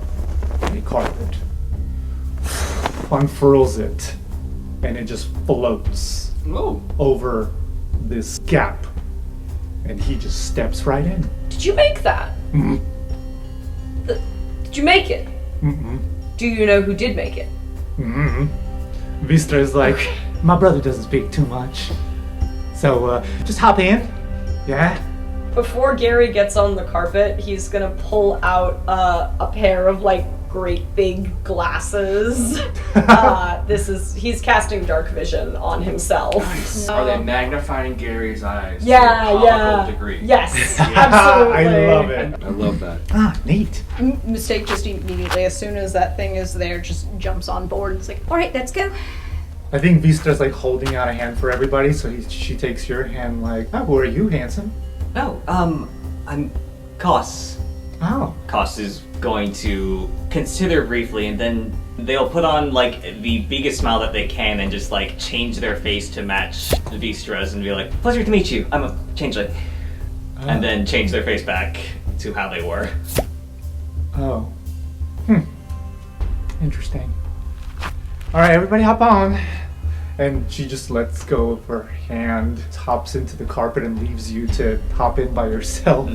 a carpet, unfurls it, and it just floats over this gap. And he just steps right in. Did you make that? Mm-hmm. Did you make it? Mm-hmm. Do you know who did make it? Mm-hmm. Vistra is like, my brother doesn't speak too much. So, just hop in. Yeah? Before Gary gets on the carpet, he's gonna pull out a pair of like great big glasses. He's casting dark vision on himself. Nice. Are they magnifying Gary's eyes? Yeah, to a comical degree? Yes, absolutely. I love it. I love that. Ah, neat. Mistake just immediately, as soon as that thing is there, just jumps on board. It's like, Alright, let's go. I think Vistra's like holding out a hand for everybody, so she takes your hand like, oh, who are you, handsome? Oh, I'm Koss. Oh. Koss is going to consider briefly, and then they'll put on like the biggest smile that they can and just like change their face to match Vistra's and be like, pleasure to meet you, I'm a changeling. And then change their face back to how they were. Oh. Interesting. Alright, everybody hop on. And she just lets go of her hand, hops into the carpet, and leaves you to hop in by yourself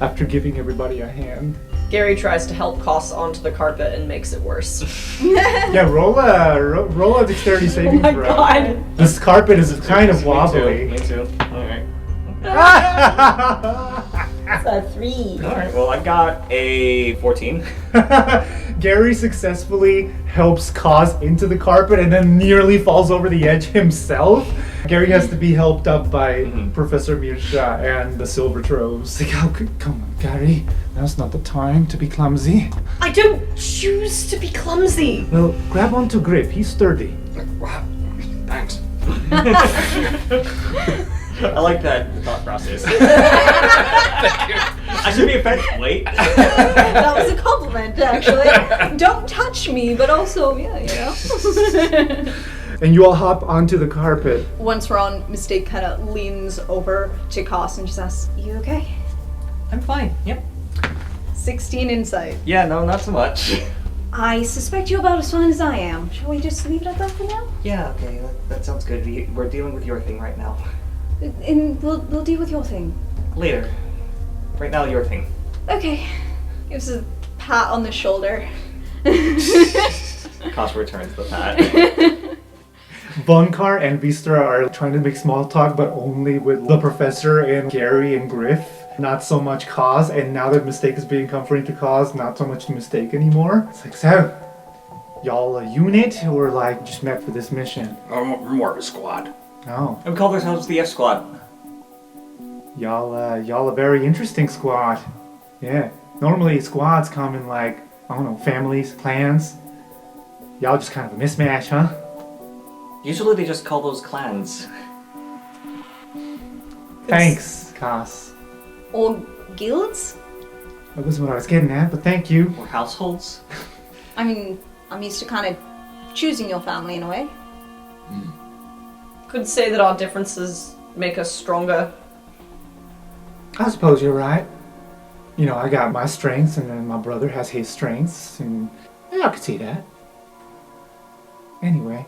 after giving everybody a hand. Gary tries to help Koss onto the carpet and makes it worse. Yeah, roll a dexterity saving throw. Oh my god! This carpet is kind of wobbly. Me too. Alright. That's a 3. Alright, well I got a 14. Gary successfully helps Koss into the carpet and then nearly falls over the edge himself. Gary has to be helped up by Professor Mirsha and the Silver Troves. Like, oh, come on, Gary. Now's not the time to be clumsy. I don't choose to be clumsy! Well, grab onto Grip. He's sturdy. Wow. Thanks. I like that thought process. I should be offended. Wait. That was a compliment, actually. Don't touch me, but also, yeah, you know. And you all hop onto the carpet. once we're on, Mistake kind of leans over to Koss and just asks, You okay? I'm fine. Yep. 16 insight. Yeah, no, not so much. I suspect you're about as fine as I am. Shall we just leave it at that for now? Yeah, okay, that sounds good. We're dealing with your thing right now. And we'll deal with your thing. Later. Right now, your thing. Okay. Gives a pat on the shoulder. Koss returns the pat. Vonkar and Vistra are trying to make small talk, but only with the professor and Gary and Griff. Not so much Cause, and now that Mistake is being comforting to Cause, not so much Mistake anymore. It's like, so, y'all a unit, or like just met for this mission? We're more of a squad. Oh, And we call ourselves the F Squad. y'all a very interesting squad. Yeah, normally squads come in like, I don't know, families, clans. Y'all just kind of a mismatch, huh? Usually they just call those clans. Thanks, Cause. Or guilds? That wasn't what I was getting at, but thank you. Or households. I mean, I'm used to kind of choosing your family in a way. Could say that our differences make us stronger. I suppose you're right. You know, I got my strengths, and then my brother has his strengths, and yeah, I could see that. Anyway,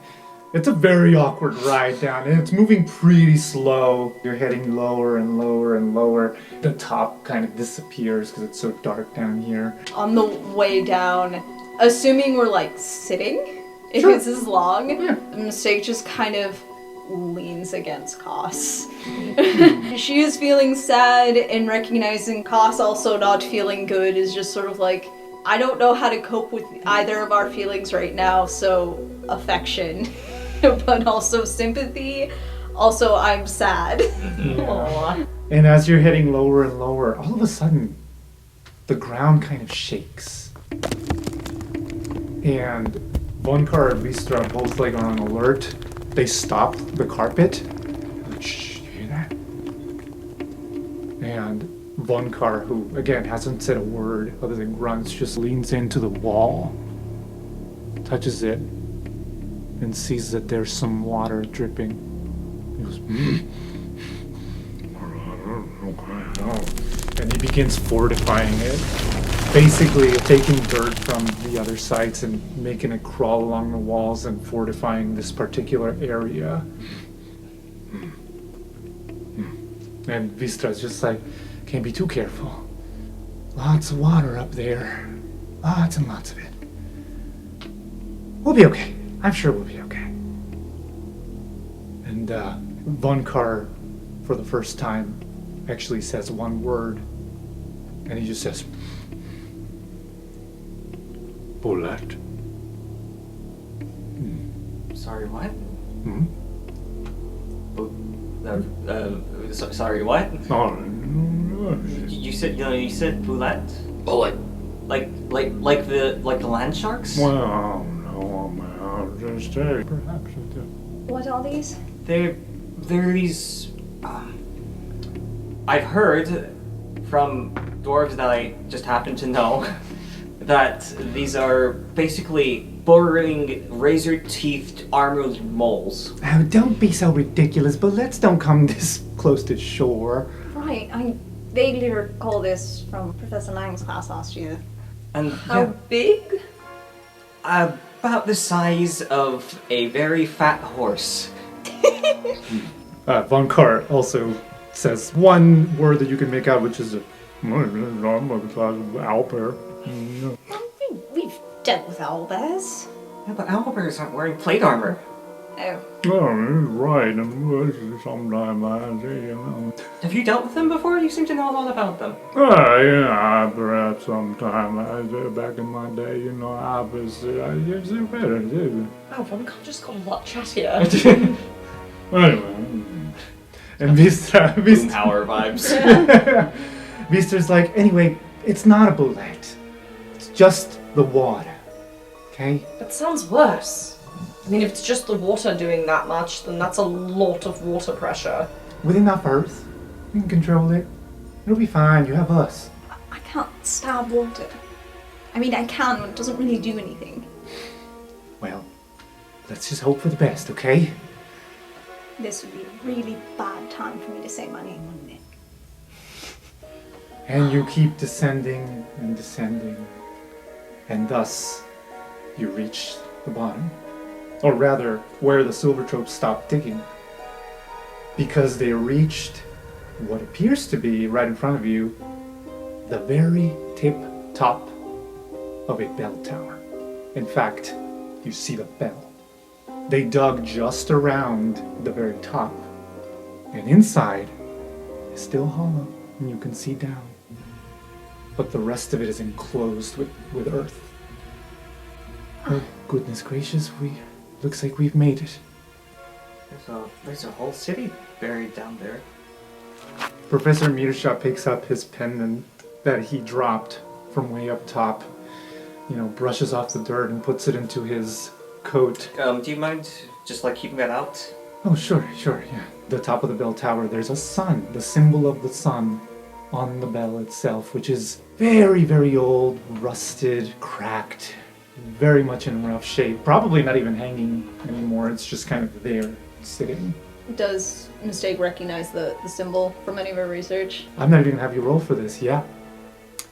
it's a very awkward ride down, and it's moving pretty slow. You're heading lower and lower and lower. The top kind of disappears because it's so dark down here. On the way down, assuming we're like sitting, if Sure. it's as long, Yeah. the Mistake just kind of leans against Koss. She is feeling sad, and recognizing Koss also not feeling good is just sort of like, I don't know how to cope with either of our feelings right now, so affection, but also sympathy. Also, I'm sad. Aww. And as you're heading lower and lower, all of a sudden, the ground kind of shakes. And Vonkar and Vistra are both like on alert. They stop the carpet. Like, shh, you hear that? And Vonkar, who again hasn't said a word other than grunts, just leans into the wall, touches it, and sees that there's some water dripping. He goes, and he begins fortifying it, basically taking dirt from the other sites and making it crawl along the walls and fortifying this particular area. And Vistra's just like, can't be too careful. Lots of water up there. Lots and lots of it. We'll be okay. I'm sure we'll be okay. And Vonkar, for the first time, actually says one word. And he just says, Bullet. Sorry, what? Hmm? Sorry, what? Oh, You said boulette? Bullet. Like the land sharks? well, no, I'll just say, perhaps it did. What are these? They're these. I've heard from dwarves that I just happen to know that these are basically burrowing, razor-teethed, armored moles. Oh, don't be so ridiculous, but let's don't come this close to shore. Right, I vaguely recall this from Professor Lang's class last year. And How big? about the size of a very fat horse. Vonkar also says one word that you can make out, which is owlbear. We've dealt with owlbears. Yeah, but owlbears aren't wearing plate armor. Oh. Oh, right. Sometime I see, you know. Have you dealt with them before? You seem to know a lot about them. Yeah, perhaps sometime I did back in my day, you know, obviously I used to better, too. Oh, Vonkar just got a lot chattier. Anyway. And Vistra, Power vibes. Vistra's like, anyway, it's not a bullet. It's just the water. Okay? That sounds worse. I mean, if it's just the water doing that much, then that's a lot of water pressure. With enough earth, you can control it. It'll be fine. You have us. I can't stab water. I mean, I can, but it doesn't really do anything. Well, let's just hope for the best, okay? This would be a really bad time for me to say my name, wouldn't it? And you keep descending and descending. And thus, you reach the bottom. Or rather, where the silver tropes stopped digging. Because they reached what appears to be, right in front of you, the very tip top of a bell tower. In fact, you see the bell. They dug just around the very top, and inside is still hollow, and you can see down. But the rest of it is enclosed with earth. Oh, goodness gracious, looks like we've made it. There's a whole city buried down there. Professor Mirsha picks up his pendant that he dropped from way up top, brushes off the dirt and puts it into his coat. Do you mind just keeping that out? Oh, sure, yeah. The top of the bell tower, there's a sun, the symbol of the sun on the bell itself, which is very, very old, rusted, cracked, very much in rough shape. Probably not even hanging anymore, it's just kind of there, sitting. Does Mistake recognize the symbol from any of her research? I'm not even gonna have you roll for this, yeah.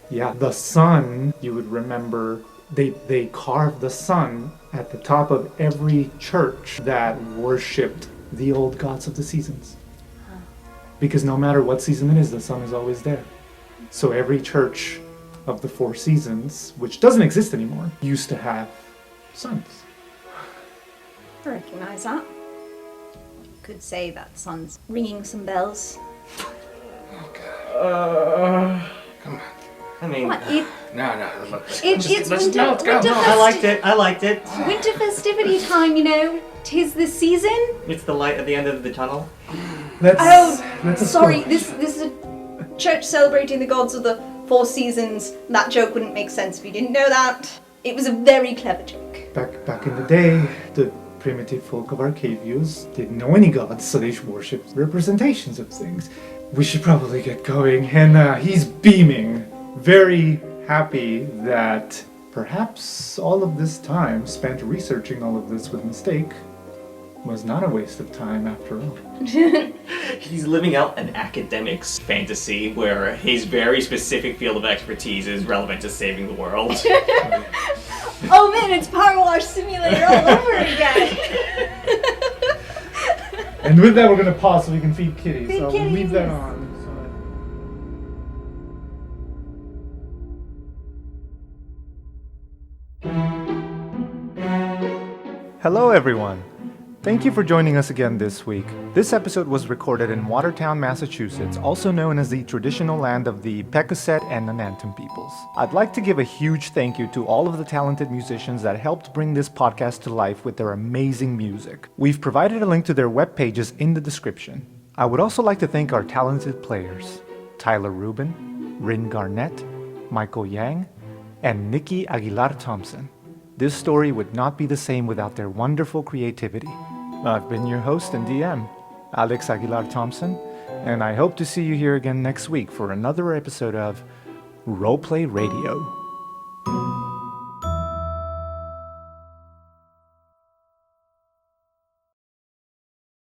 Yeah, the sun, you would remember, they carved the sun at the top of every church that worshipped the old gods of the seasons. Because no matter what season it is, the sun is always there. So every church of the 4 seasons, which doesn't exist anymore, used to have suns. I recognize that. Could say that sun's ringing some bells. Oh, God. Come on. I mean, What? No, look. It's winter. Let's go. Winter I liked it. Winter festivity time, Tis the season. It's the light at the end of the tunnel. Sorry. This is a church celebrating the gods of the 4 seasons. That joke wouldn't make sense if you didn't know that. It was a very clever joke. Back in the day, the primitive folk of Arcadius didn't know any gods, so they worshipped representations of things. We should probably get going, and he's beaming, very happy that perhaps all of this time spent researching all of this with Mistake was not a waste of time after all. He's living out an academic's fantasy where his very specific field of expertise is relevant to saving the world. Oh man, it's Power Wash Simulator all over again. And with that, we're going to pause so we can feed Kitty. Feed so we'll kitties. leave that on. Hello, everyone. Thank you for joining us again this week. This episode was recorded in Watertown, Massachusetts, also known as the traditional land of the Pecasset and Nanantam peoples. I'd like to give a huge thank you to all of the talented musicians that helped bring this podcast to life with their amazing music. We've provided a link to their web pages in the description. I would also like to thank our talented players, Tyler Rubin, Rin Garnett, Michael Yang, and Nikki Aguilar-Thompson. This story would not be the same without their wonderful creativity. I've been your host and DM, Alex Aguilar-Thompson, and I hope to see you here again next week for another episode of Roleplay Radio.